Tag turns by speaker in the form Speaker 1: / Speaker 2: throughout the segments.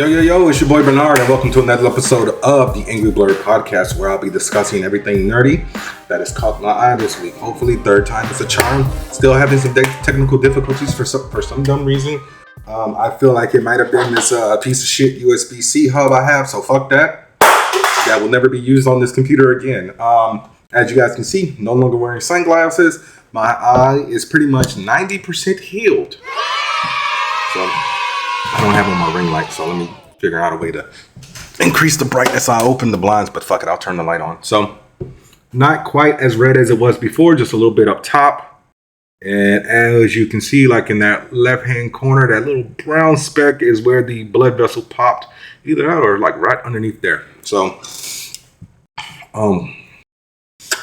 Speaker 1: Yo, it's your boy Burnard, and welcome to another episode of the Angry Blerd podcast, where I'll be discussing everything nerdy that has caught my eye this week. Hopefully, third time is a charm. Still having some technical difficulties for some dumb reason. I feel like it might have been this piece of shit USB-C hub I have, so fuck that. That will never be used on this computer again. As you guys can see, no longer wearing sunglasses. My eye is pretty much 90% healed. So I don't have on my ring light, so let me figure out a way to increase the brightness. I open the blinds, but fuck it, I'll turn the light on. So not quite as red as it was before, just a little bit up top. And as you can see, like in that left-hand corner, that little brown speck is where the blood vessel popped, either out or like right underneath there. So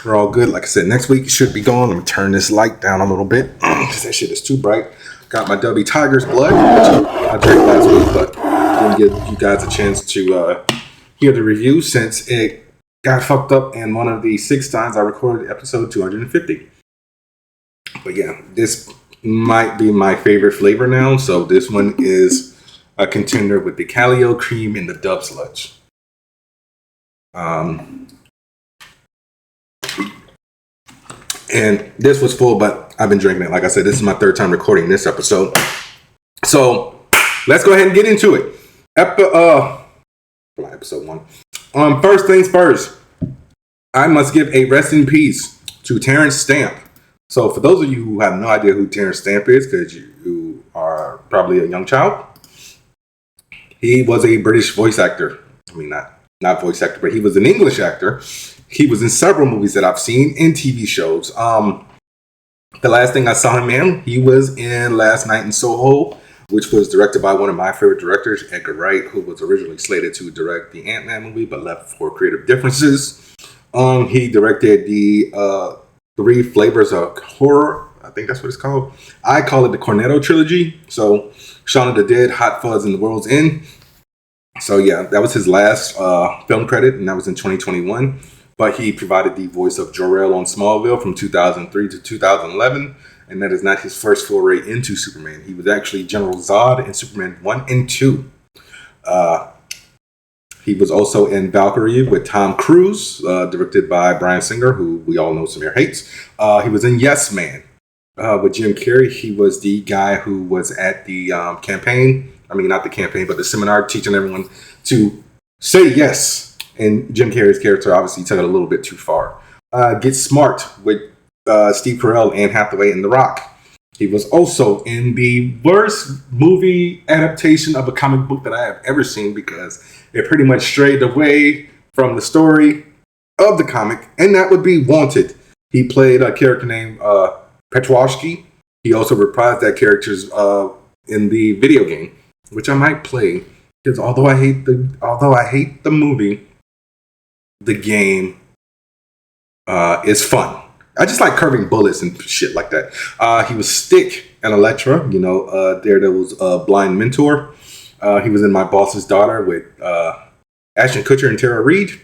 Speaker 1: we're all good. Like I said, next week it should be gone. Let me turn this light down a little bit because that shit is too bright. Got my W Tiger's blood, which I drank last week, but didn't give you guys a chance to hear the review since it got fucked up in one of the 6 times I recorded episode 250. But yeah, this might be my favorite flavor now. So this one is a contender with the Calio cream and the Dub Sludge. And this was full, but I've been drinking it. Like I said, this is my 3rd time recording this episode. So let's go ahead and get into it. Episode 1. First things first, I must give a rest in peace to Terence Stamp. So for those of you who have no idea who Terence Stamp is, because you are probably a young child, he was a British voice actor. I mean, not voice actor, but he was an English actor. He was in several movies that I've seen and TV shows. The last thing I saw him in, he was in Last Night in Soho, which was directed by one of my favorite directors, Edgar Wright, who was originally slated to direct the Ant-Man movie, but left for creative differences. He directed the 3 Flavors of Horror. I think that's what it's called. I call it the Cornetto trilogy. So Shaun of the Dead, Hot Fuzz, and The World's End. So yeah, that was his last film credit, and that was in 2021. But he provided the voice of Jor-El on Smallville from 2003 to 2011. And that is not his first foray into Superman. He was actually General Zod in Superman 1 and 2. He was also in Valkyrie with Tom Cruise, directed by Bryan Singer, who we all know Samir hates. He was in Yes Man with Jim Carrey. He was the guy who was at the campaign. I mean, not the campaign, but the seminar teaching everyone to say yes. And Jim Carrey's character obviously took it a little bit too far. Get Smart with Steve Carell, Anne Hathaway, and The Rock. He was also in the worst movie adaptation of a comic book that I have ever seen, because it pretty much strayed away from the story of the comic, and that would be Wanted. He played a character named Petrowski. He also reprised that character's in the video game, which I might play, because although I hate the movie, the game is fun. I just like curving bullets and shit like that. He was Stick and Elektra, Daredevil's blind mentor. He was in My Boss's Daughter with Ashton Kutcher and Tara Reid.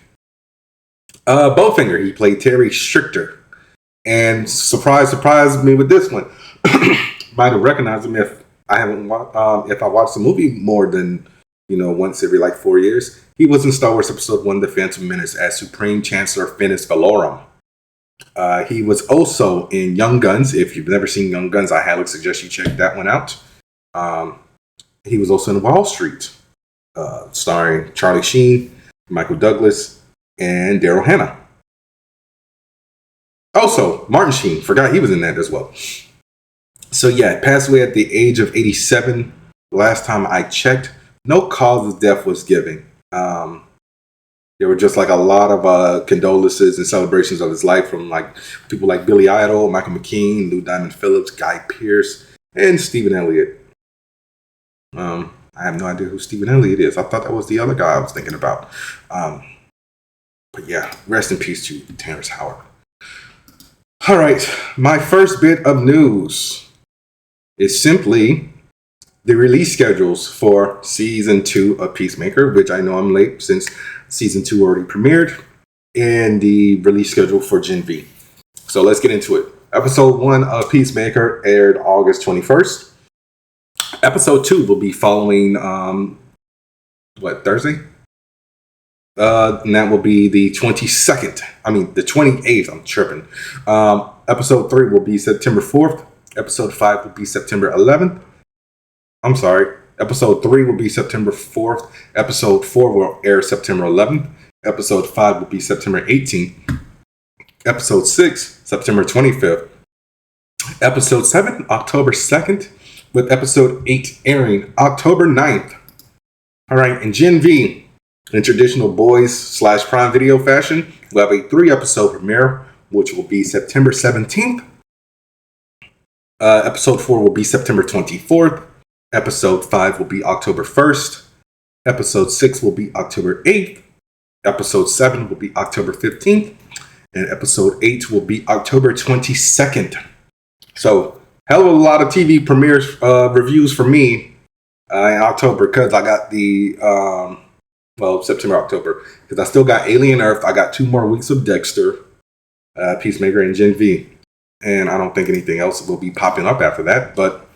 Speaker 1: Bowfinger, he played Terry Strichter. And surprise me with this one. Might have recognized him if I watched the movie more than once every 4 years. He was in Star Wars Episode 1, The Phantom Menace, as Supreme Chancellor Finis Valorum. He was also in Young Guns. If you've never seen Young Guns, I highly suggest you check that one out. He was also in Wall Street, starring Charlie Sheen, Michael Douglas, and Daryl Hannah. Also, Martin Sheen, forgot he was in that as well. So yeah, passed away at the age of 87. Last time I checked, no cause of death was given. There were just a lot of condolences and celebrations of his life from people like Billy Idol, Michael McKean, Lou Diamond Phillips, Guy Pearce, and Stephen Elliott. I have no idea who Stephen Elliott is. I thought that was the other guy I was thinking about. But yeah, rest in peace to Terrence Howard. All right, my first bit of news is simply the release schedules for Season 2 of Peacemaker, which I know I'm late since Season 2 already premiered, and the release schedule for Gen V. So let's get into it. Episode 1 of Peacemaker aired August 21st. Episode 2 will be following Thursday? And that will be the 22nd. I mean, the 28th. I'm tripping. Episode 3 will be September 4th. Episode 5 will be September 11th. I'm sorry. Episode 3 will be September 4th. Episode 4 will air September 11th. Episode 5 will be September 18th. Episode 6, September 25th. Episode 7, October 2nd. With episode 8 airing October 9th. All right, in Gen V, in traditional boys/Prime Video fashion, we'll have a 3-episode premiere, which will be September 17th. Episode 4 will be September 24th. Episode 5 will be October 1st. Episode 6 will be October 8th. Episode 7 will be October 15th. And episode 8 will be October 22nd. So, hell of a lot of TV premieres reviews for me in October, because I got the, September, October, because I still got Alien Earth. I got 2 more weeks of Dexter, Peacemaker and Gen V. And I don't think anything else will be popping up after that, but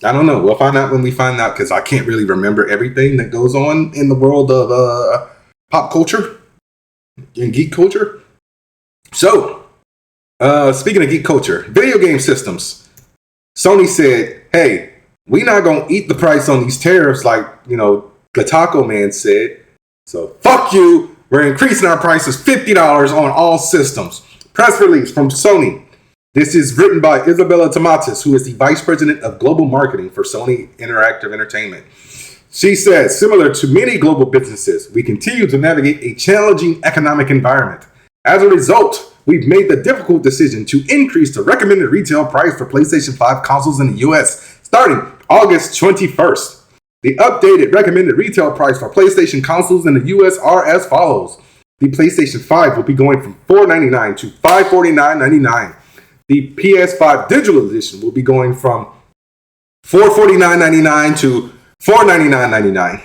Speaker 1: I don't know. We'll find out when we find out, because I can't really remember everything that goes on in the world of pop culture and geek culture. So, speaking of geek culture, video game systems. Sony said, hey, we not going to eat the price on these tariffs like, the Taco Man said. So, fuck you. We're increasing our prices $50 on all systems. Press release from Sony. This is written by Isabella Tomatis, who is the Vice President of Global Marketing for Sony Interactive Entertainment. She says, similar to many global businesses, we continue to navigate a challenging economic environment. As a result, we've made the difficult decision to increase the recommended retail price for PlayStation 5 consoles in the US starting August 21st. The updated recommended retail price for PlayStation consoles in the US are as follows. The PlayStation 5 will be going from $499 to $549.99. The PS5 Digital Edition will be going from $449.99 to $499.99.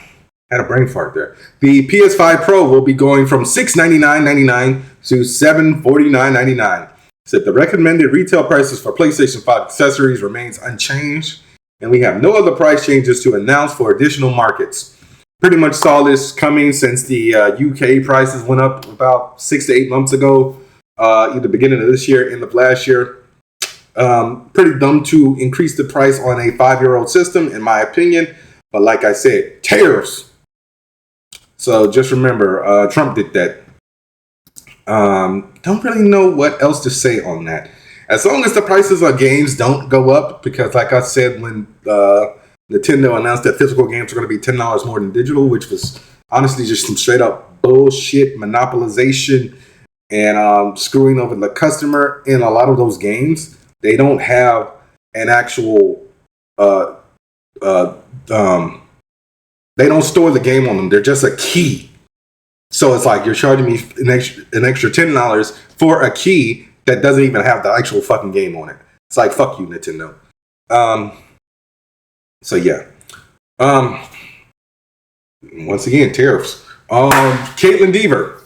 Speaker 1: Had a brain fart there. The PS5 Pro will be going from $699.99 to $749.99. Said the recommended retail prices for PlayStation 5 accessories remains unchanged, and we have no other price changes to announce for additional markets. Pretty much saw this coming since the UK prices went up about 6 to 8 months ago. Either beginning of this year, end of last year. Pretty dumb to increase the price on a 5-year-old system, in my opinion. But like I said, tariffs. So just remember, Trump did that. Don't really know what else to say on that. As long as the prices of games don't go up, because like I said, when Nintendo announced that physical games are going to be $10 more than digital, which was honestly just some straight up bullshit monopolization and screwing over the customer. In a lot of those games, they don't have an actual they don't store the game on them. They're just a key. So it's like you're charging me an extra $10 for a key that doesn't even have the actual fucking game on it. It's like, fuck you, Nintendo. So yeah. Once again, tariffs. Kaitlyn Dever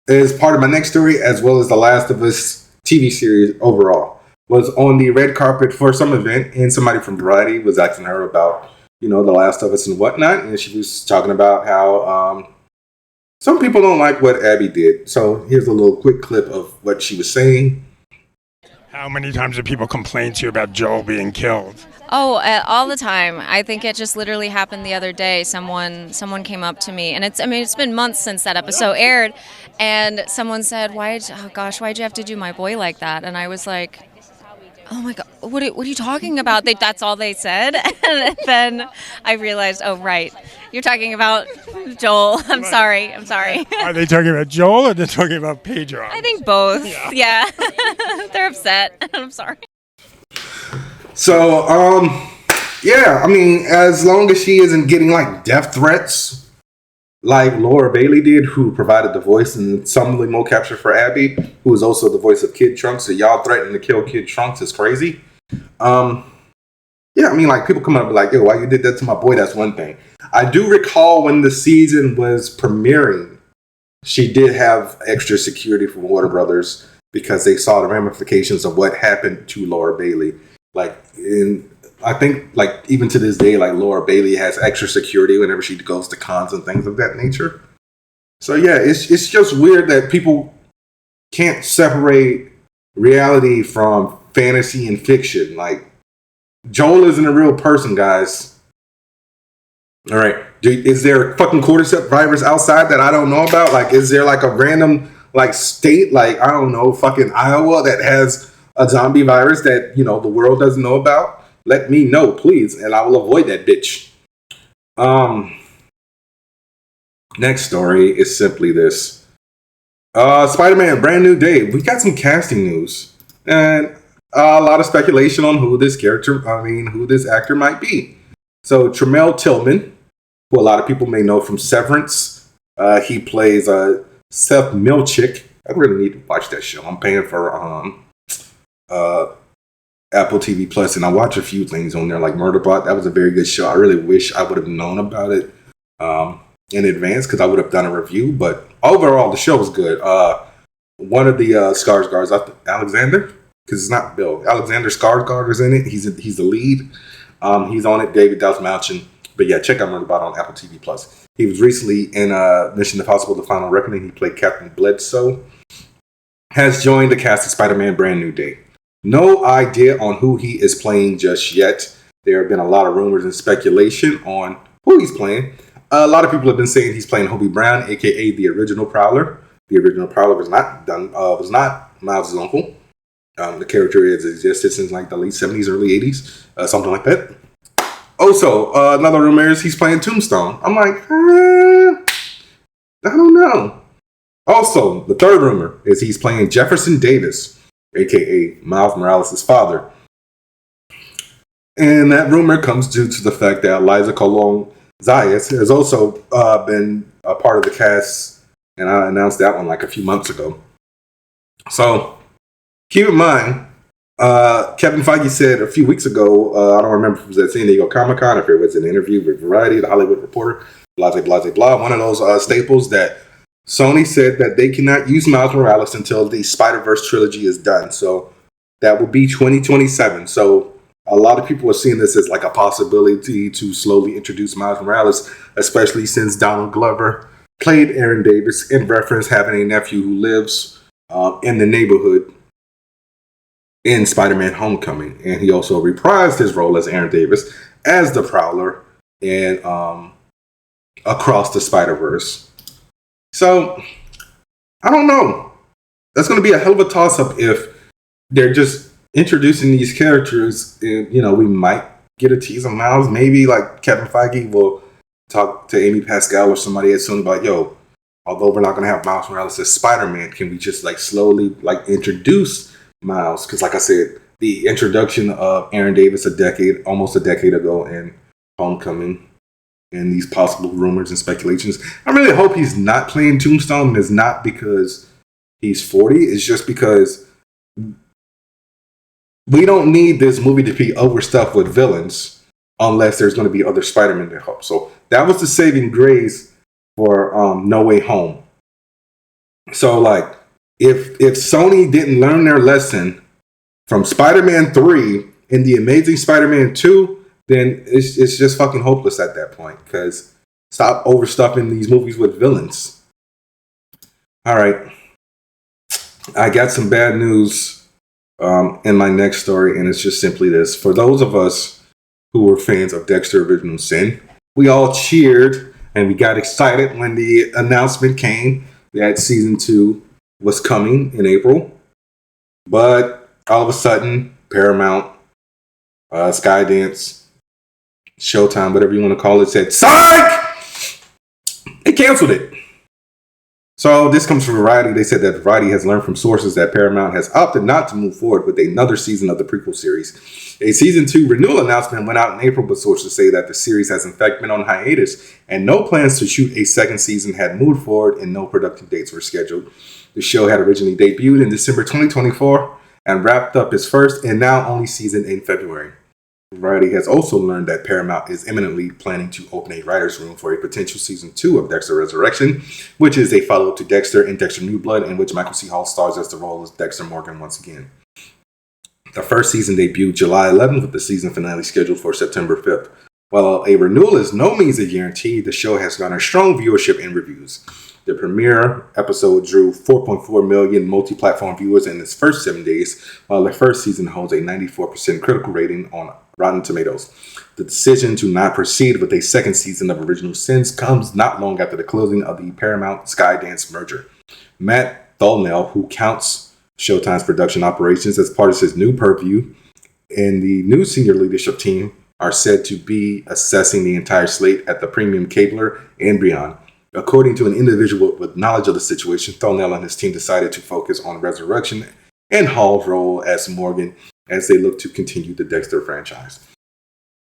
Speaker 1: is part of my next story, as well as The Last of Us TV series overall. Was on the red carpet for some event, and somebody from Variety was asking her about, The Last of Us and whatnot, and she was talking about how some people don't like what Abby did. So here's a little quick clip of what she was saying.
Speaker 2: How many times do people complain to you about Joel being killed?
Speaker 3: Oh, all the time. I think it just literally happened the other day. Someone came up to me, and it's been months since that episode aired, and someone said, why'd you have to do my boy like that? And I was like, oh my God, what are you talking about? That's all they said. And then I realized, oh, right. You're talking about Joel. I'm sorry.
Speaker 2: Are they talking about Joel or they're talking about Pedro?
Speaker 3: I think both. Yeah. They're upset. I'm sorry.
Speaker 1: So, as long as she isn't getting like death threats like Laura Bailey did, who provided the voice in some limo capture for Abby, who is also the voice of Kid Trunks. So y'all threatening to kill Kid Trunks is crazy. People come up and be like, yo, why you did that to my boy? That's one thing. I do recall when the season was premiering, she did have extra security from Warner Brothers because they saw the ramifications of what happened to Laura Bailey. Like, in I think, like, even to this day, like, Laura Bailey has extra security whenever she goes to cons and things of that nature. So yeah, it's just weird that people can't separate reality from fantasy and fiction. Like, Joel isn't a real person, guys. All right. Is there fucking cordyceps virus outside that I don't know about? Like, is there like a random like state, like, I don't know, fucking Iowa that has a zombie virus that, you know, the world doesn't know about? Let me know, please, and I will avoid that bitch. Next story is simply this. Spider-Man, brand new day. We got some casting news. And a lot of speculation on who this actor might be. So, Tremel Tillman, who a lot of people may know from Severance. He plays Seth Milchick. I really need to watch that show. I'm paying for Apple TV Plus, and I watch a few things on there, like Murderbot. That was a very good show. I really wish I would have known about it in advance, because I would have done a review. But overall, the show was good. One of the Skarsgårds, Alexander, because it's not Bill. Alexander Skarsgård is in it. He's the lead. He's on it. David Dalsmalchian. But yeah, check out Murderbot on Apple TV Plus. He was recently in Mission Impossible: The Final Reckoning. He played Captain Bledsoe. Has joined the cast of Spider-Man Brand New Day. No idea on who he is playing just yet. There have been a lot of rumors and speculation on who he's playing. A lot of people have been saying he's playing Hobie Brown, aka the original Prowler. The original Prowler was not Miles' uncle. The character has existed since like the late 70s, early 80s, something like that. Also, another rumor is he's playing Tombstone. I'm like, I don't know. Also, the third rumor is he's playing Jefferson Davis, aka Miles Morales' father. And that rumor comes due to the fact that Eliza Colon Zayas has also been a part of the cast, and I announced that one like a few months ago. So, keep in mind, Kevin Feige said a few weeks ago, I don't remember if it was at San Diego Comic-Con, if it was an interview with Variety, The Hollywood Reporter, blah, blah, blah, one of those staples, that Sony said that they cannot use Miles Morales until the Spider-Verse trilogy is done. So that will be 2027. So a lot of people are seeing this as like a possibility to slowly introduce Miles Morales, especially since Donald Glover played Aaron Davis in reference having a nephew who lives in the neighborhood in Spider-Man Homecoming. And he also reprised his role as Aaron Davis as the Prowler in Across the Spider-Verse. So, I don't know. That's going to be a hell of a toss-up if they're just introducing these characters. And, you know, we might get a tease of Miles. Maybe, like, Kevin Feige will talk to Amy Pascal or somebody at Sony about, yo, although we're not going to have Miles Morales as Spider-Man, can we just, like, slowly, like, introduce Miles? Because, like I said, the introduction of Aaron Davis almost a decade ago in Homecoming, and these possible rumors and speculations. I really hope he's not playing Tombstone, and it's not because he's 40. It's just because we don't need this movie to be overstuffed with villains unless there's going to be other Spider-Man to help. So that was the saving grace for No Way Home. So, like, if Sony didn't learn their lesson from Spider-Man 3 and The Amazing Spider-Man 2, then it's just fucking hopeless at that point, because stop overstuffing these movies with villains. All right. I got some bad news in my next story, and it's just simply this. For those of us who were fans of Dexter Original Sin, we all cheered and we got excited when the announcement came that season 2 was coming in April. But all of a sudden, Paramount, Skydance, Showtime, whatever you want to call it, said, psych! They canceled it. So this comes from Variety. They said that Variety has learned from sources that Paramount has opted not to move forward with another season of the prequel series. A season 2 renewal announcement went out in April, but sources say that the series has in fact been on hiatus, and no plans to shoot a second season had moved forward, and no production dates were scheduled. The show had originally debuted in December 2024 and wrapped up its first and now only season in February. Variety has also learned that Paramount is imminently planning to open a writer's room for a potential season 2 of Dexter Resurrection, which is a follow-up to Dexter and Dexter New Blood, in which Michael C. Hall stars as the role of Dexter Morgan once again. The first season debuted July 11th with the season finale scheduled for September 5th. While a renewal is no means a guarantee, the show has garnered strong viewership and reviews. The premiere episode drew 4.4 million multi-platform viewers in its first 7 days, while the first season holds a 94% critical rating on Rotten Tomatoes. The decision to not proceed with a second season of Original Sins comes not long after the closing of the Paramount Skydance merger. Matt Thornell, who counts Showtime's production operations as part of his new purview, and the new senior leadership team are said to be assessing the entire slate at the premium cabler and beyond. According to an individual with knowledge of the situation, Thornell and his team decided to focus on Resurrection and Hall's role as Morgan as they look to continue the Dexter franchise.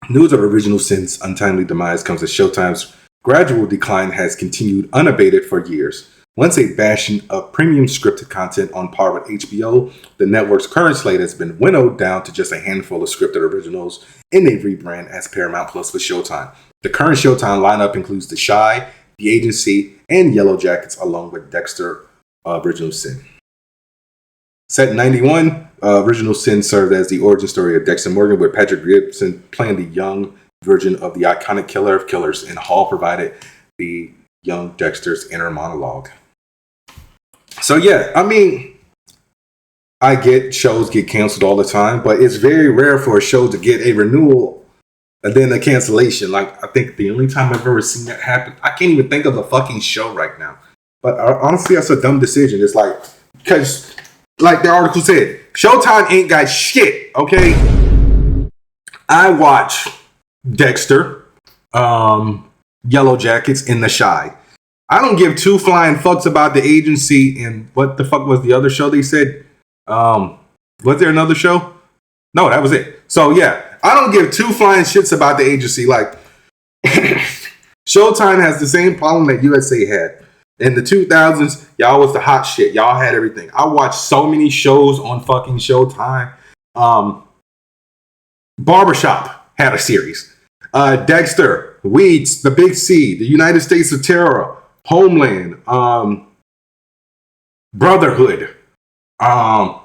Speaker 1: News of Original Sin's untimely demise comes as Showtime's gradual decline has continued unabated for years. Once a bastion of premium scripted content on par with HBO, the network's current slate has been winnowed down to just a handful of scripted originals in a rebrand as Paramount Plus for Showtime. The current Showtime lineup includes The Chi, The Agency, and Yellow Jackets, along with Dexter Original Sin. Set in 91, Original Sin served as the origin story of Dexter Morgan, with Patrick Gibson playing the young version of the iconic killer of killers, and Hall provided the young Dexter's inner monologue. So yeah, I mean, I get shows get canceled all the time, but it's very rare for a show to get a renewal and then a cancellation. Like, I think the only time I've ever seen that happen, I can't even think of the fucking show right now. But honestly, that's a dumb decision. It's like, because like the article said, Showtime ain't got shit, okay? I watch Dexter, Yellow Jackets, and The Chi. I don't give two flying fucks about The Agency and what the fuck was the other show they said? Was there another show? No, that was it. So yeah, I don't give two flying shits about The Agency. Like, Showtime has the same problem that USA had. In the 2000s, y'all was the hot shit. Y'all had everything. I watched so many shows on fucking Showtime. Barbershop had a series. Dexter, Weeds, The Big C, The United States of Terror, Homeland, Brotherhood,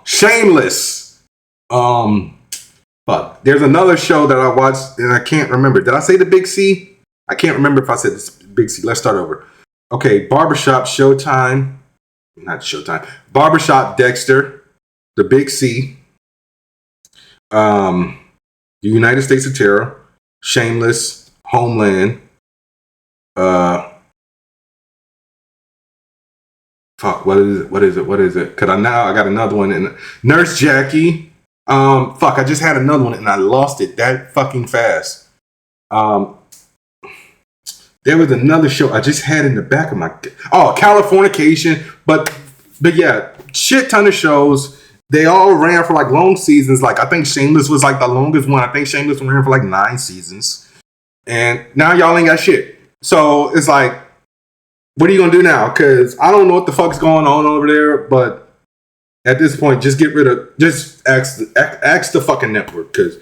Speaker 1: Shameless. Fuck. There's another show that I watched and I can't remember. Did I say The Big C? I can't remember if I said this Big C. Let's start over. Okay, Barbershop, Showtime. Not Showtime. Barbershop, Dexter, The Big C, The United States of Terror, Shameless, Homeland, fuck, what is it? Cause I got another one in Nurse Jackie. Fuck, I just had another one and I lost it that fucking fast. There was another show I just had in the back of my... Oh, Californication. But yeah, shit ton of shows. They all ran for like long seasons. Like, I think Shameless was like the longest one. I think Shameless ran for like 9 seasons. And now y'all ain't got shit. So it's like, what are you going to do now? Because I don't know what the fuck's going on over there. But at this point, just get rid of... Just ask the fucking network. Because...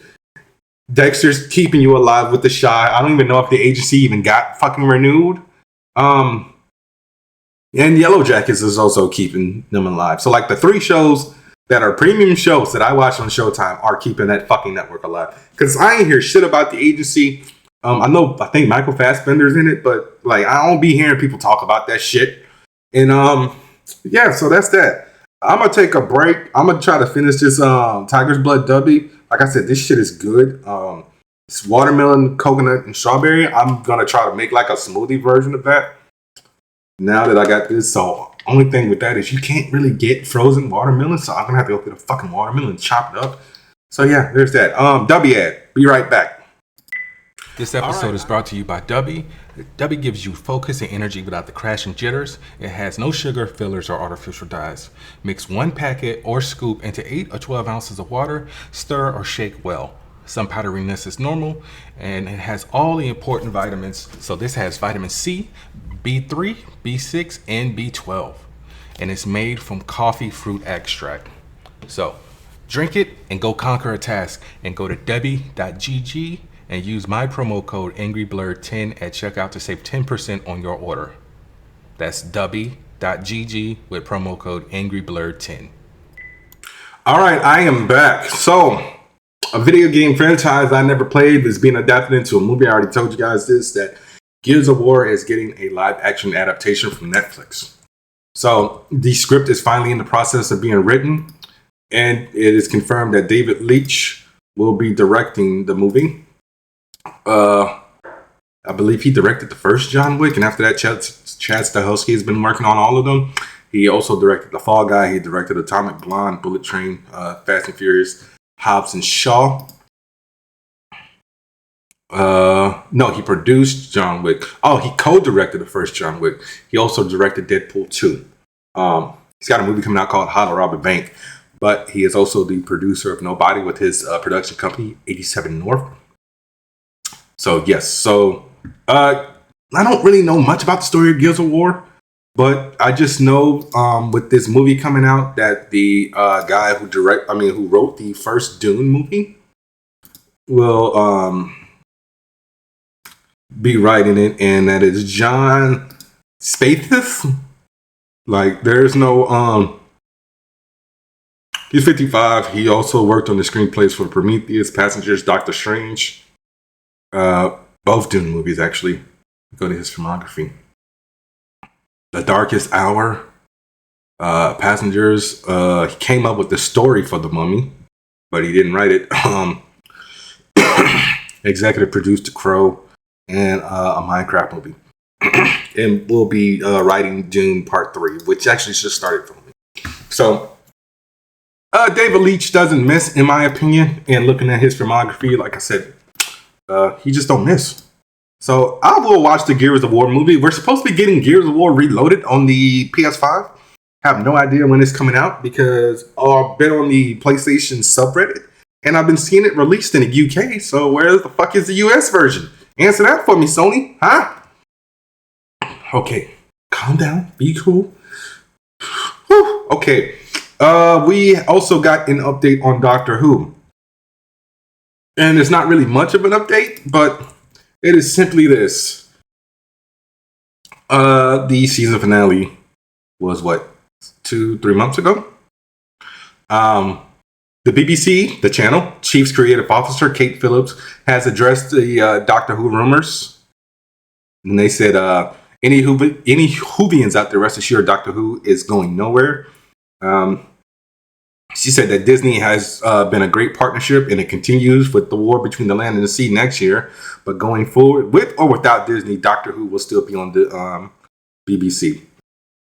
Speaker 1: Dexter's keeping you alive with The Chi. I don't even know if The Agency even got fucking renewed. And Yellow Jackets is also keeping them alive. So like the 3 shows that are premium shows that I watch on Showtime are keeping that fucking network alive. Because I ain't hear shit about The Agency. I think Michael Fassbender's in it, but like I don't be hearing people talk about that shit. And yeah, so that's that. I'm gonna take a break. I'm gonna try to finish this Tiger's Blood Dubby. Like I said, this shit is good. It's watermelon, coconut, and strawberry. I'm gonna try to make like a smoothie version of that. Now that I got this, so only thing with that is you can't really get frozen watermelon, so I'm gonna have to go get a fucking watermelon and chop it up. So yeah, there's that. Dubby ad. Be right back.
Speaker 4: This episode is brought to you by Dubby. Dubby gives you focus and energy without the crash and jitters. It has no sugar, fillers, or artificial dyes. Mix 1 packet or scoop into 8 or 12 ounces of water. Stir or shake well. Some powderiness is normal, and it has all the important vitamins. So this has vitamin C, B3, B6, and B12. And it's made from coffee fruit extract. So drink it and go conquer a task. And go to Dubby.gg and use my promo code AngryBlerd10 at checkout to save 10% on your order. That's Dubby.gg with promo code AngryBlerd10.
Speaker 1: All right, I am back. So, a video game franchise I never played is being adapted into a movie. I already told you guys this, that Gears of War is getting a live action adaptation from Netflix. So, the script is finally in the process of being written, and it is confirmed that David Leitch will be directing the movie. I believe he directed the first John Wick, and after that, Chad Stahelski has been working on all of them. He also directed The Fall Guy. He directed Atomic Blonde, Bullet Train, Fast and Furious, Hobbs and Shaw. No, he produced John Wick. Oh, he co-directed the first John Wick. He also directed Deadpool 2. He's got a movie coming out called How to Rob a Bank, but he is also the producer of Nobody with his production company, 87 North. So, yes. So, I don't really know much about the story of Gears of War, but I just know with this movie coming out that the guy who wrote the first Dune movie will be writing it, and that is John Spathis. Like, there's no he's 55. He also worked on the screenplays for Prometheus, Passengers, Doctor Strange. Both Dune movies, actually. Go to his filmography. The Darkest Hour, Passengers. He came up with the story for The Mummy, but he didn't write it. Executive produced The Crow and a Minecraft movie. And will be writing Dune Part 3, which actually just started filming. So, David Leitch doesn't miss, in my opinion. And looking at his filmography, like I said, he just don't miss. So I will watch the Gears of War movie. We're supposed to be getting Gears of War Reloaded on the PS5. Have no idea when it's coming out because I've been on the PlayStation subreddit and I've been seeing it released in the UK. So where the fuck is the US version? Answer that for me, Sony. Huh? Okay. Calm down. Be cool. Whew. Okay. We also got an update on Doctor Who. And it's not really much of an update, but it is simply this. The season finale was 2-3 months ago? The BBC, the channel, Chief's Creative Officer, Kate Phillips, has addressed the Doctor Who rumors. And they said, any Whovians out there, rest assured Doctor Who is going nowhere. She said that Disney has been a great partnership and it continues with the war between the land and the sea next year. But going forward, with or without Disney, Doctor Who will still be on the BBC.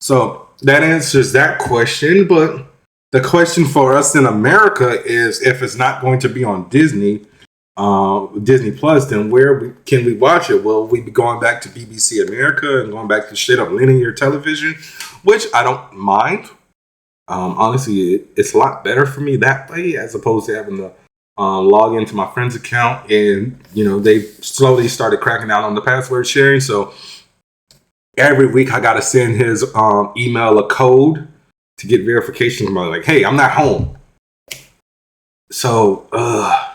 Speaker 1: So that answers that question. But the question for us in America is if it's not going to be on Disney Plus, then where can we watch it? Will we be going back to BBC America and going back to straight up linear television, which I don't mind. Honestly, it's a lot better for me that way as opposed to having to log into my friend's account and, they slowly started cracking down on the password sharing. So every week I got to send his email a code to get verification from like, hey, I'm not home. So, I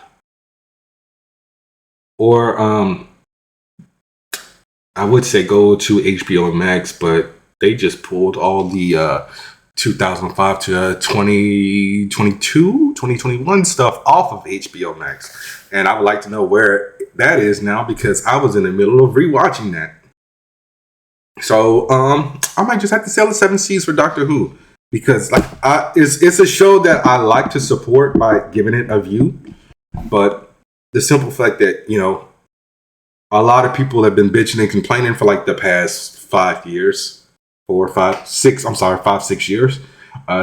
Speaker 1: would say go to HBO Max, but they just pulled all the 2005 to 2022, 2021 stuff off of HBO Max. And I would like to know where that is now because I was in the middle of rewatching that. So I might just have to sell the 7 Seas for Doctor Who because it's a show that I like to support by giving it a view. But the simple fact that, a lot of people have been bitching and complaining for like the past 5 years. 5-6 years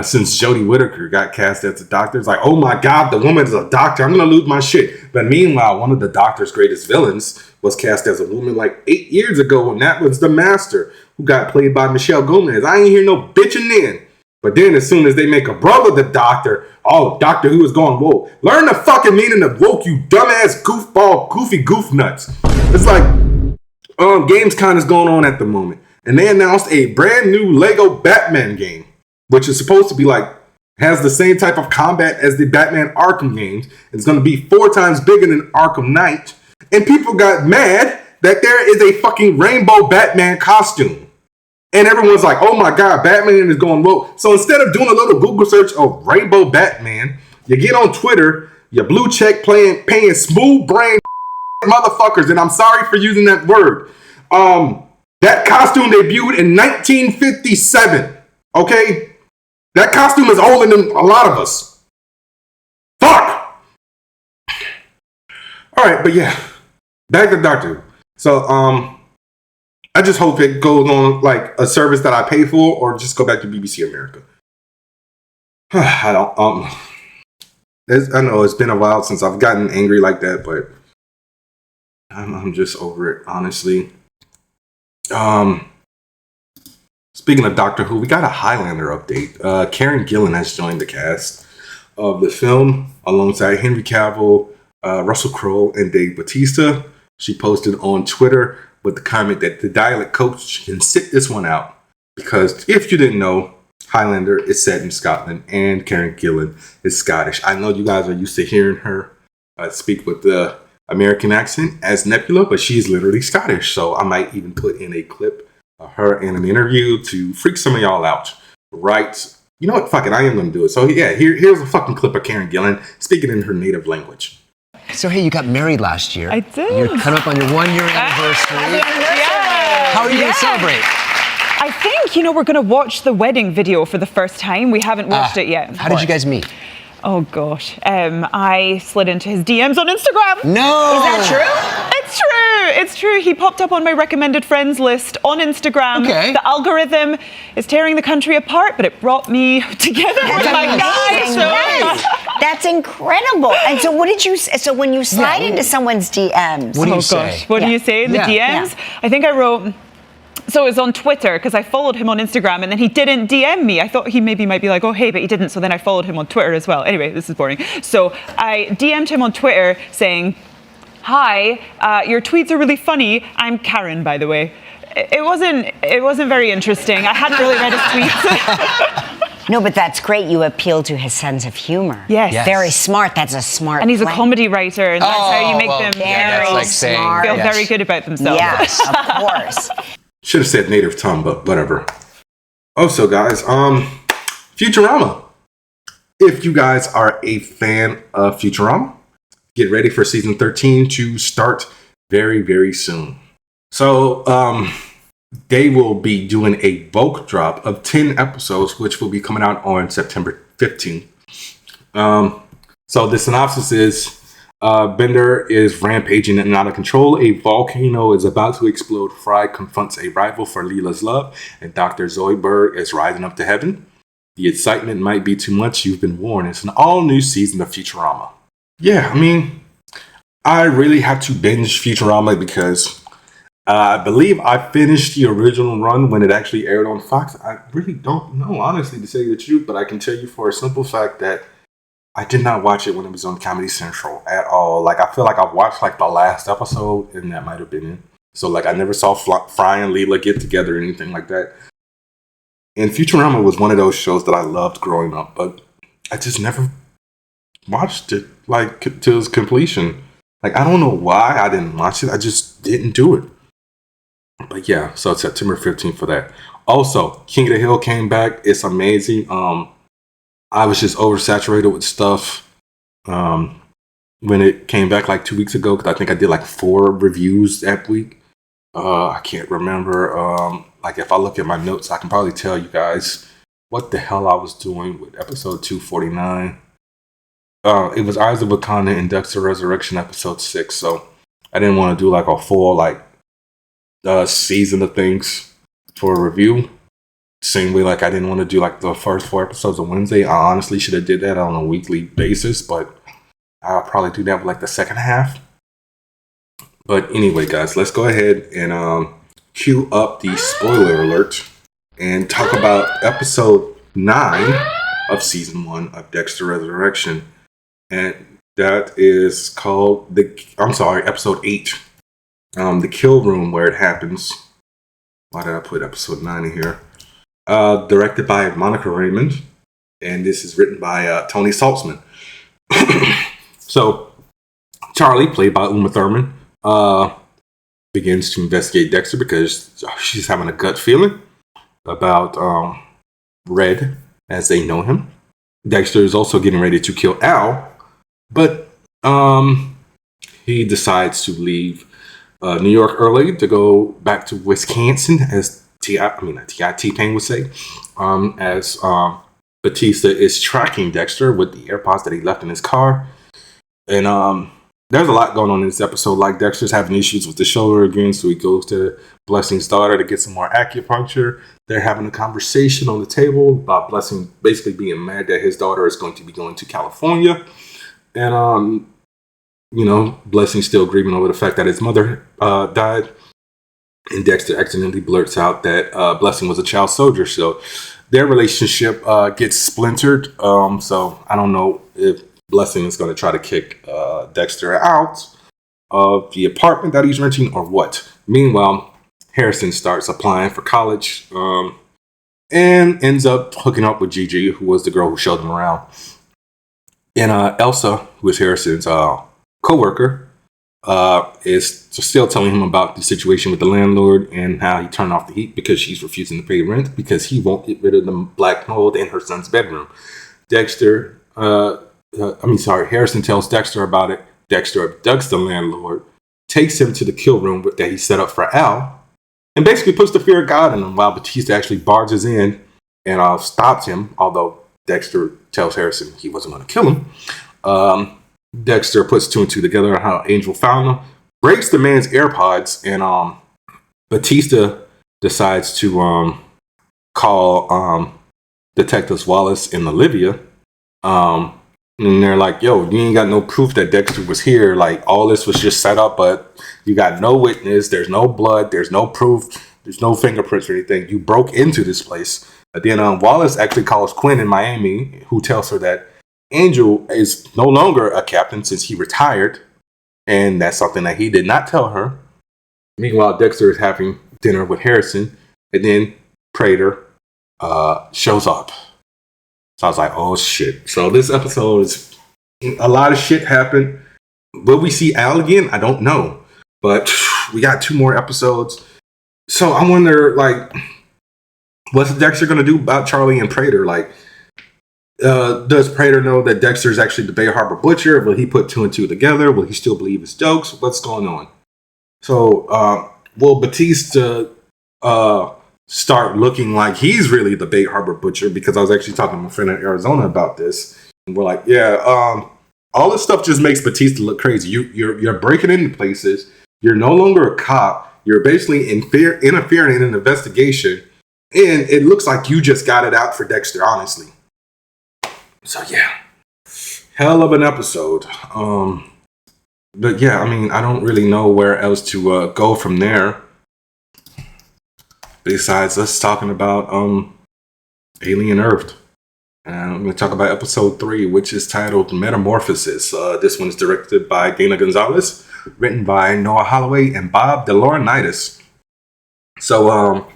Speaker 1: since Jodie Whittaker got cast as the Doctor. It's like, oh my God, the woman is a doctor. I'm going to lose my shit. But meanwhile, one of the Doctor's greatest villains was cast as a woman like 8 years ago, and that was the Master, who got played by Michelle Gomez. I ain't hear no bitching then. But then as soon as they make a brother the Doctor, oh, Doctor Who is going woke. Learn the fucking meaning of woke, you dumbass goofball, goofy goof nuts. It's like GamesCon is going on at the moment. And they announced a brand new Lego Batman game, which is supposed to be has the same type of combat as the Batman Arkham games. It's going to be 4 times bigger than Arkham Knight. And people got mad that there is a fucking rainbow Batman costume. And everyone's like, oh my God, Batman is going woke. So instead of doing a little Google search of Rainbow Batman, you get on Twitter, you blue check paying smooth brain motherfuckers, and I'm sorry for using that word. That costume debuted in 1957. Okay? That costume is older than a lot of us. Fuck! Alright, but yeah. Back to Doctor Who. So, I just hope it goes on like a service that I pay for, or just go back to BBC America. I don't, I know it's been a while since I've gotten angry like that, but I'm just over it, honestly. Speaking of Doctor Who, we got a Highlander update. Karen Gillan has joined the cast of the film alongside Henry Cavill, Russell Crowe, and Dave Bautista. She posted on Twitter with the comment that the dialect coach can sit this one out, because if you didn't know, Highlander is set in Scotland and Karen Gillan is Scottish. I know you guys are used to hearing her speak with the American accent as Nebula, but she's literally Scottish. So I might even put in a clip of her in an interview to freak some of y'all out. Right? You know what? Fuck it. I am going to do it. So yeah, here's a fucking clip of Karen Gillan speaking in her native language.
Speaker 5: So hey, you got married last year.
Speaker 6: I did.
Speaker 5: You're coming up on your 1 year anniversary.
Speaker 6: Yeah.
Speaker 5: How are you going to celebrate?
Speaker 6: I think, we're going to watch the wedding video for the first time. We haven't watched it yet.
Speaker 5: How did you guys meet?
Speaker 6: Oh, gosh. I slid into his DMs on Instagram.
Speaker 5: No!
Speaker 6: Is that true? It's true. It's true. He popped up on my recommended friends list on Instagram.
Speaker 5: Okay.
Speaker 6: The algorithm is tearing the country apart, but it brought me together with my guy.
Speaker 7: That's incredible. And so what did you, so when you slide into someone's DMs.
Speaker 5: What do you say?
Speaker 6: What do you say in the DMs?
Speaker 7: Yeah.
Speaker 6: I think I wrote... So it was on Twitter, because I followed him on Instagram, and then he didn't DM me. I thought he maybe might be like, oh, hey, but he didn't. So then I followed him on Twitter as well. Anyway, this is boring. So I DM'd him on Twitter saying, hi, your tweets are really funny. I'm Karen, by the way. It wasn't very interesting. I hadn't really read his tweets.
Speaker 7: No, but that's great. You appeal to his sense of humor.
Speaker 6: Yes.
Speaker 7: Very smart. That's a smart
Speaker 6: And he's a
Speaker 7: plan.
Speaker 6: comedy writer, and that's how you make them
Speaker 7: very
Speaker 5: like saying,
Speaker 7: smart.
Speaker 6: feel very good about themselves.
Speaker 7: Yes, of course.
Speaker 1: Should have said native tongue, but whatever. Also, guys, Futurama. If you guys are a fan of Futurama, get ready for season 13 to start very, very soon. So, they will be doing a bulk drop of 10 episodes, which will be coming out on September 15th. So the synopsis is, Bender is rampaging and out of control. A volcano is about to explode. Fry confronts a rival for Leela's love, and Dr. Zoe Berg is rising up to heaven. The excitement might be too much. You've been warned. It's an all-new season of Futurama. Yeah, I mean, I really have to binge Futurama because I believe I finished the original run when it actually aired on Fox. I really don't know, honestly, to say the truth, but I can tell you for a simple fact that I did not watch it when it was on Comedy Central at all. Like, I feel like I watched like the last episode, and that might have been it. So, like, I never saw Fry and Leela get together or anything like that. And Futurama was one of those shows that I loved growing up, but I just never watched it, like, to its completion. Like, I don't know why I didn't watch it. I just didn't do it. But yeah, so it's September 15th for that. Also, King of the Hill came back. It's amazing. I was just oversaturated with stuff when it came back like 2 weeks ago, because I think I did like 4 reviews that week. I can't remember. Like, if I look at my notes, I can probably tell you guys what the hell I was doing with episode 249. It was Eyes of Wakanda and Dexter Resurrection episode 6. So I didn't want to do like a full like season of things for a review. Same way, like, I didn't want to do like the first 4 episodes of Wednesday. I honestly should have did that on a weekly basis, but I'll probably do that with like the second half. But anyway, guys, let's go ahead and cue up the spoiler alert and talk about episode 9 of season 1 of Dexter Resurrection. And that is called episode 8. The Kill Room, where it happens. Why did I put episode 9 in here? Directed by Monica Raymond, and this is written by Tony Saltzman. So, Charlie, played by Uma Thurman, begins to investigate Dexter because she's having a gut feeling. about Red, as they know him. Dexter is also getting ready to kill Al, but he decides to leave New York early to go back to Wisconsin, as T-Pain would say, as Batista is tracking Dexter with the AirPods that he left in his car. And there's a lot going on in this episode. Like, Dexter's having issues with the shoulder again, so he goes to Blessing's daughter to get some more acupuncture. They're having a conversation on the table about Blessing basically being mad that his daughter is going to be going to California. And, Blessing's still grieving over the fact that his mother died. And Dexter accidentally blurts out that Blessing was a child soldier. So their relationship gets splintered. So I don't know if Blessing is going to try to kick Dexter out of the apartment that he's renting or what. Meanwhile, Harrison starts applying for college and ends up hooking up with Gigi, who was the girl who showed him around. And Elsa, who is Harrison's co-worker, is still telling him about the situation with the landlord and how he turned off the heat because she's refusing to pay rent because he won't get rid of the black mold in her son's bedroom. Harrison tells Dexter about it. Dexter abducts the landlord, takes him to the kill room that he set up for Al, and basically puts the fear of God in him while Batista actually barges in and stops him, although Dexter tells Harrison he wasn't going to kill him. Dexter puts two and two together on how Angel found him, breaks the man's AirPods, and Batista decides to call Detectives Wallace and Olivia. And they're like, yo, you ain't got no proof that Dexter was here. Like, all this was just set up, but you got no witness. There's no blood. There's no proof. There's no fingerprints or anything. You broke into this place. But then Wallace actually calls Quinn in Miami, who tells her that Angel is no longer a captain since he retired. And that's something that he did not tell her. Meanwhile, Dexter is having dinner with Harrison. And then Prater shows up. So I was like, oh shit. So this episode is a lot of shit happened. Will we see Al again? I don't know. But we got 2 more episodes. So I wonder, like, what's Dexter going to do about Charlie and Prater? Like, does Prater know that Dexter is actually the Bay Harbor Butcher? Will he put 2 and 2 together? Will he still believe his jokes? What's going on? So will Batista start looking like he's really the Bay Harbor Butcher? Because I was actually talking to my friend in Arizona about this, and we're like, yeah, all this stuff just makes Batista look crazy. You're breaking into places. You're no longer a cop. You're basically interfering in an investigation, and it looks like you just got it out for Dexter, honestly. So yeah, hell of an episode. But yeah, I mean, I don't really know where else to go from there. Besides us talking about Alien Earth. And I'm going to talk about episode 3, which is titled Metamorphosis. This one is directed by Dana Gonzalez, written by Noah Holloway and Bob DeLaurinaitis. So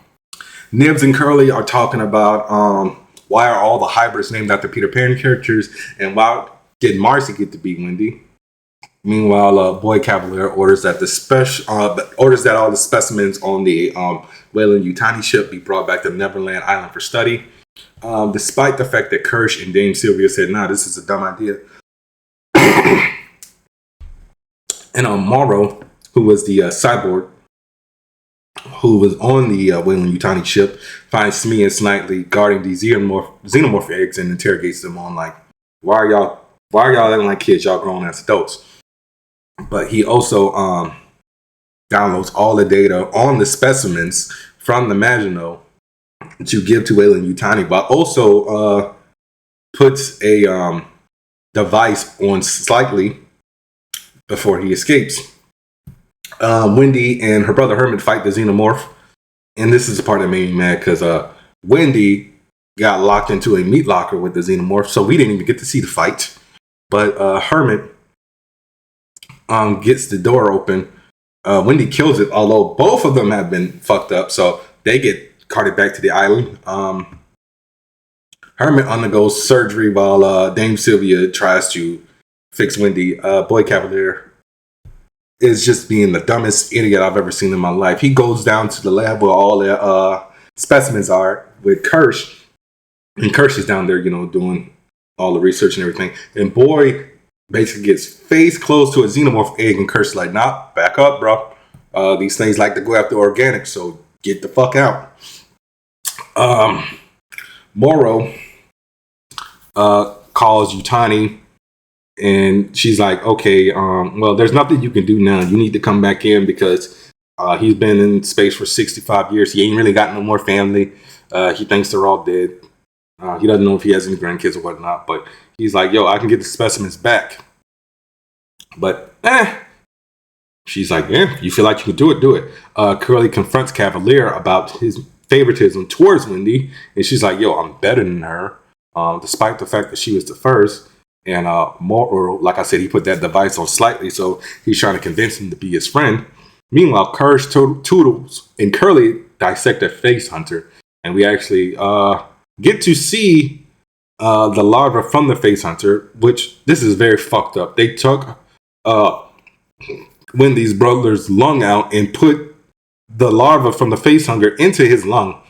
Speaker 1: Nibs and Curly are talking about why are all the hybrids named after Peter Pan characters, and why did Marcy get to be Wendy? Meanwhile, Boy Cavalier orders that all the specimens on the Weyland-Yutani ship be brought back to Neverland Island for study, despite the fact that Kirsch and Dame Sylvia said, "Nah, this is a dumb idea." And Morrow, who was the cyborg who was on the Weyland-Yutani ship, finds Smee and Snidely guarding these xenomorph eggs and interrogates them on, like, why are y'all acting like kids? Y'all grown as adults. But he also downloads all the data on the specimens from the Maginot to give to Weyland-Yutani, but also puts a device on Slightly before he escapes. Wendy and her brother Herman fight the xenomorph, and this is the part that made me mad because Wendy got locked into a meat locker with the xenomorph, so we didn't even get to see the fight. But Herman gets the door open. Wendy kills it, although both of them have been fucked up, so they get carted back to the island. Herman undergoes surgery while Dame Sylvia tries to fix Wendy. Boy Cavalier is just being the dumbest idiot I've ever seen in my life. He goes down to the lab where all the specimens are with Kirsch. And Kirsch is down there, you know, doing all the research and everything. And Boy basically gets face close to a xenomorph egg, and Kirsch's like, nah, back up, bro. These things like to go after organic, so get the fuck out. Morrow calls Yutani, and she's like, okay, well, there's nothing you can do now. You need to come back in because he's been in space for 65 years. He ain't really got no more family. He thinks they're all dead. He doesn't know if he has any grandkids or whatnot, but he's like, yo, I can get the specimens back. But, she's like, yeah, you feel like you can do it, do it. Curly confronts Cavalier about his favoritism towards Wendy, and she's like, yo, I'm better than her, despite the fact that she was the first. And more, like I said, he put that device on slightly, so he's trying to convince him to be his friend. Meanwhile, Kirsch, Toodles, and Curly dissect a face hunter, and we actually get to see the larva from the face hunter, which this is very fucked up. They took Wendy's brother's lung out and put the larva from the face hunter into his lung.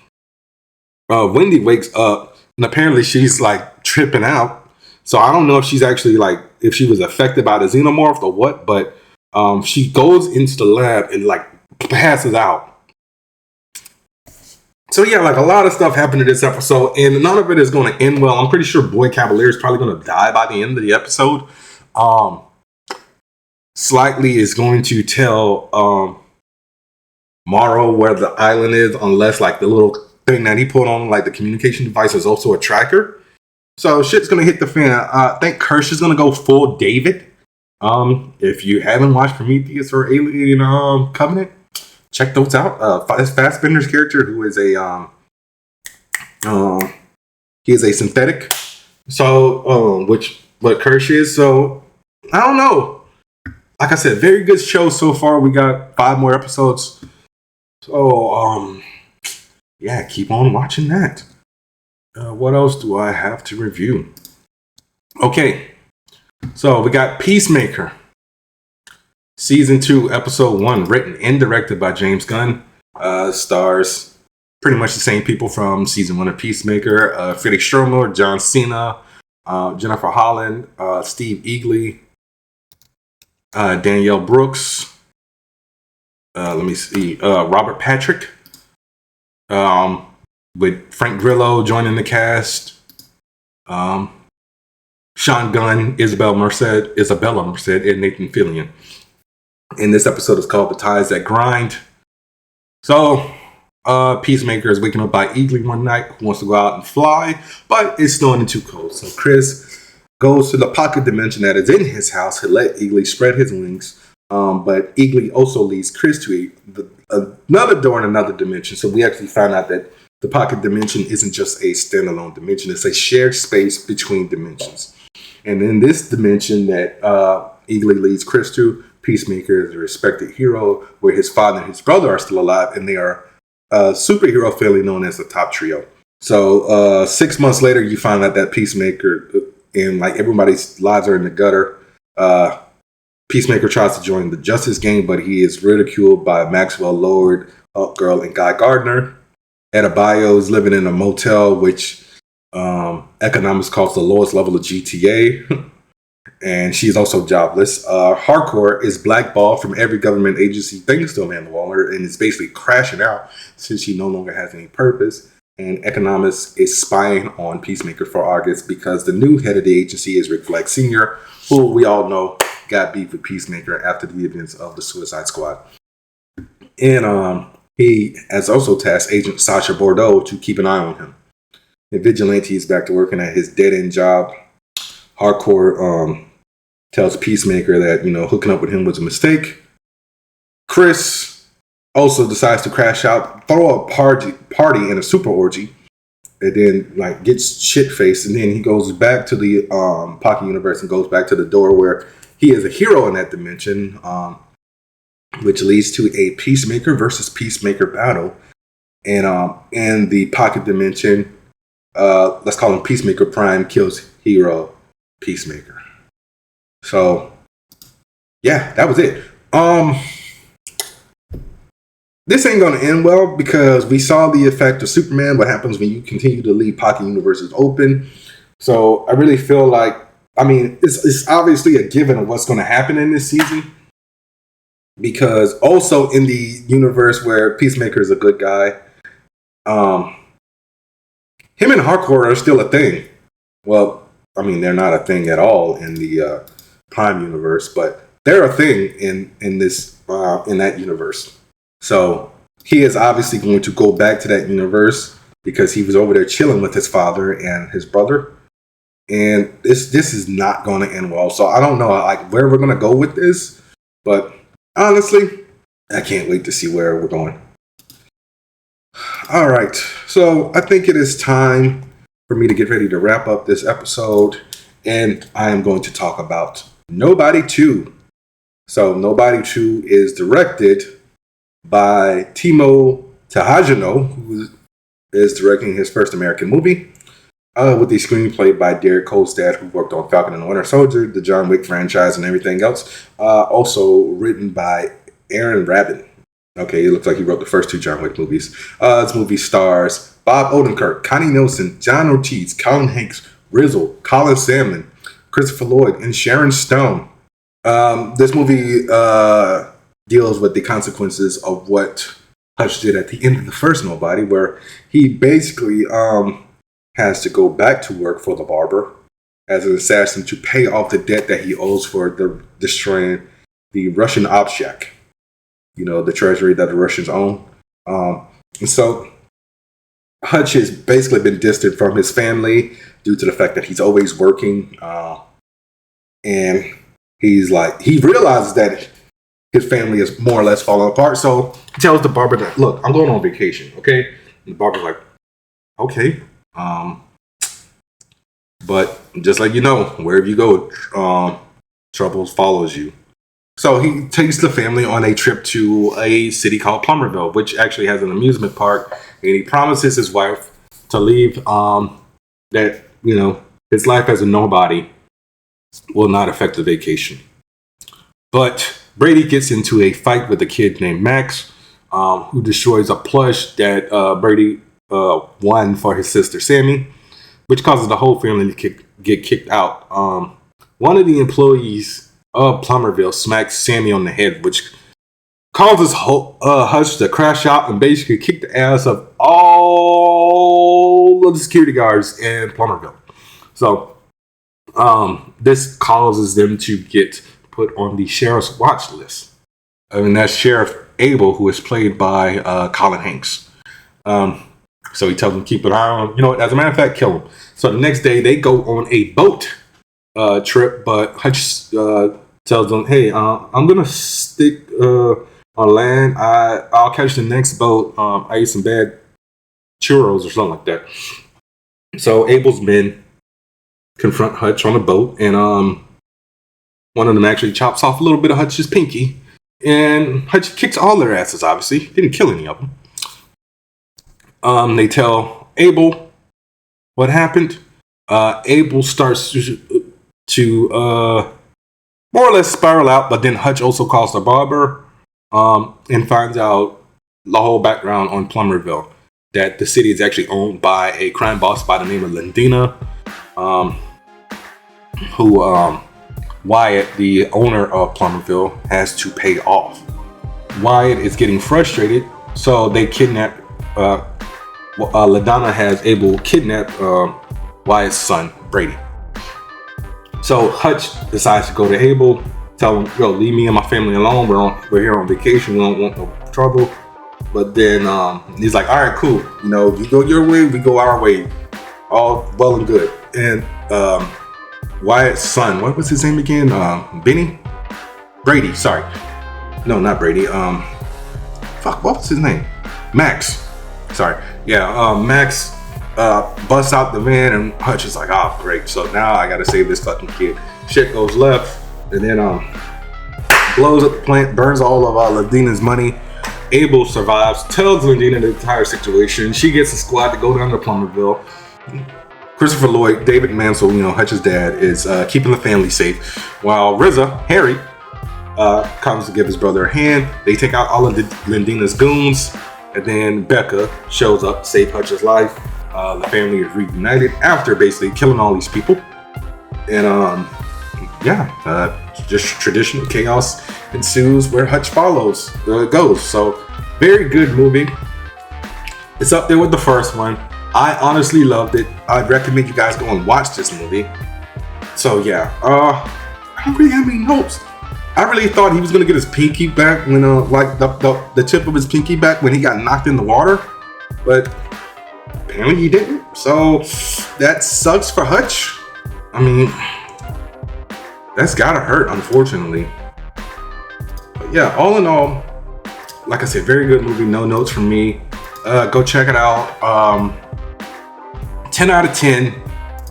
Speaker 1: Wendy wakes up, and apparently she's like tripping out. So I don't know if she's actually like, if she was affected by the xenomorph or what, but she goes into the lab and like passes out. So yeah, like a lot of stuff happened in this episode, and none of it is going to end well. I'm pretty sure Boy Cavalier is probably going to die by the end of the episode. Slightly is going to tell Morrow where the island is, unless like the little thing that he put on like the communication device is also a tracker. So shit's gonna hit the fan. I think Kirsch is gonna go full David. If you haven't watched Prometheus or Alien Covenant, check those out. Fassbender's character, who is he is a synthetic. So what Kirsch is. So I don't know. Like I said, very good show so far. We got 5 more episodes. So yeah, keep on watching that. What else do I have to review? Okay, so we got Peacemaker. Season 2, Episode 1, written and directed by James Gunn. Stars pretty much the same people from Season 1 of Peacemaker. Felix Stromer, John Cena, Jennifer Holland, Steve Eagley, Danielle Brooks. Let me see. Robert Patrick. With Frank Grillo joining the cast. Sean Gunn, Isabella Merced, and Nathan Fillion. And this episode is called The Ties That Grind. So, Peacemaker is waking up by Eagley one night, who wants to go out and fly, but it's snowing and too cold. So Chris goes to the pocket dimension that is in his house to let Eagley spread his wings. But Eagley also leads Chris to another door in another dimension. So we actually found out that the pocket dimension isn't just a standalone dimension. It's a shared space between dimensions. And in this dimension that Eagley leads Chris to, Peacemaker is a respected hero, where his father and his brother are still alive, and they are a superhero family known as the Top Trio. So 6 months later, you find out that Peacemaker and like everybody's lives are in the gutter. Peacemaker tries to join the Justice Gang, but he is ridiculed by Maxwell Lord, Girl, and Guy Gardner. Adebayo is living in a motel, which economics calls the lowest level of GTA. And she's also jobless. Hardcore is blackballed from every government agency thanks to Amanda Waller, and is basically crashing out since she no longer has any purpose. And Economics is spying on Peacemaker for August because the new head of the agency is Rick Flag Sr., who we all know got beef with Peacemaker after the events of the Suicide Squad. And he has also tasked Agent Sasha Bordeaux to keep an eye on him. And Vigilante is back to working at his dead-end job. Hardcore tells Peacemaker that, hooking up with him was a mistake. Chris also decides to crash out, throw a party in a super orgy, and then gets shit-faced, and then he goes back to the Pocket Universe and goes back to the door where he is a hero in that dimension, which leads to a Peacemaker versus Peacemaker battle. And in the Pocket Dimension, let's call him Peacemaker Prime kills hero Peacemaker. So, yeah, that was it. this ain't going to end well because we saw the effect of Superman, what happens when you continue to leave pocket universes open. So I really feel like, I mean, it's obviously a given of what's going to happen in this season. Because also in the universe where Peacemaker is a good guy, him and Hardcore are still a thing. Well, I mean, they're not a thing at all in the Prime universe, but they're a thing in that universe. So he is obviously going to go back to that universe because he was over there chilling with his father and his brother. And this is not going to end well. So I don't know like where we're going to go with this, but honestly, I can't wait to see where we're going. All right, so I think it is time for me to get ready to wrap up this episode, and I am going to talk about Nobody 2. So Nobody 2 is directed by Timo Tahajino, who is directing his first American movie, with the screenplay by Derek Kolstad, who worked on Falcon and the Winter Soldier, the John Wick franchise, and everything else. Also written by Aaron Rabin. Okay, it looks like he wrote the first 2 John Wick movies. This movie stars Bob Odenkirk, Connie Nielsen, John Ortiz, Colin Hanks, Rizzle, Colin Salmon, Christopher Lloyd, and Sharon Stone. This movie deals with the consequences of what Hutch did at the end of the first Nobody, where he basically has to go back to work for the barber as an assassin to pay off the debt that he owes for destroying the Russian Obshak. You know, the treasury that the Russians own. And so Hutch has basically been distant from his family due to the fact that he's always working. And he realizes that his family is more or less falling apart. So he tells the barber that, look, I'm going on vacation, okay? And the barber's like, okay. But just like you know, wherever you go, trouble follows you. So he takes the family on a trip to a city called Plummerville, which actually has an amusement park. And he promises his wife to leave that, you know, his life as a nobody will not affect the vacation. But Brady gets into a fight with a kid named Max, who destroys a plush that Brady won for his sister Sammy, which causes the whole family to get kicked out. One of the employees of Plummerville smacks Sammy on the head, which causes Hutch to crash out and basically kick the ass of all of the security guards in Plummerville. So this causes them to get put on the sheriff's watch list. And that's Sheriff Abel, who is played by Colin Hanks. So he tells them keep an eye on, you know, as a matter of fact, kill him. So the next day they go on a boat trip, but Hutch tells them, hey, I'm gonna stick on land. I'll catch the next boat. I ate some bad churros or something like that. So Abel's men confront Hutch on a boat, and one of them actually chops off a little bit of Hutch's pinky, and Hutch kicks all their asses. Obviously, didn't kill any of them. They tell Abel what happened. Abel starts to more or less spiral out, but then Hutch also calls the barber and finds out the whole background on Plummerville, that the city is actually owned by a crime boss by the name of Lindina, who Wyatt, the owner of Plummerville, has to pay off. Wyatt is getting frustrated, so they kidnap LaDonna has Abel kidnap Wyatt's son, Brady. So Hutch decides to go to Abel, tell him, yo, leave me and my family alone. We're here on vacation. We don't want no trouble. But then he's like, all right, cool. You know, you go your way, we go our way. All well and good. And Wyatt's son, what was his name again? Benny? Brady, sorry. No, not Brady. What was his name? Max. Sorry. Yeah, Max busts out the van, and Hutch is like, oh, great. So now I gotta save this fucking kid. Shit goes left, and then blows up the plant, burns all of Ladina's money. Abel survives, tells Lindina the entire situation. She gets a squad to go down to Plummerville. Christopher Lloyd, David Mansell, you know, Hutch's dad, is keeping the family safe, while RZA, Harry, comes to give his brother a hand. They take out all of Lindina's goons, and then Becca shows up to save Hutch's life. The family is reunited after basically killing all these people. And just traditional chaos ensues where Hutch goes. So very good movie. It's up there with the first one. I honestly loved it. I'd recommend you guys go and watch this movie. So yeah, I don't really have any hopes. I really thought he was gonna get his pinky back when like the tip of his pinky back when he got knocked in the water, but apparently he didn't. So that sucks for Hutch. I mean, that's gotta hurt, unfortunately. But yeah, all in all, like I said, very good movie. No notes from me. Go check it out. 10 out of 10.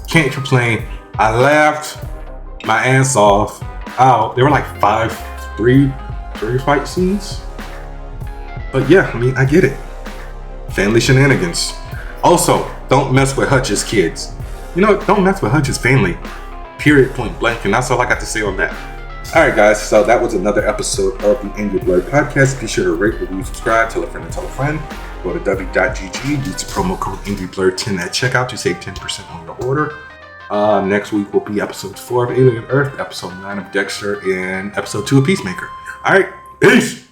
Speaker 1: Can't complain. I laughed my ass off. There were like three fight scenes. But yeah, I mean, I get it. Family shenanigans. Also, don't mess with Hutch's kids. Don't mess with Hutch's family. Period, point blank. And that's all I got to say on that. Alright guys, so that was another episode of the Angry Blerd podcast. Be sure to rate, review, subscribe, tell a friend and tell a friend. Go to w.gg, use the promo code AngryBlerd10 at checkout to save 10% on your order. Next week will be episode 4 of Alien Earth, episode 9 of Dexter, and episode 2 of Peacemaker. Alright, peace!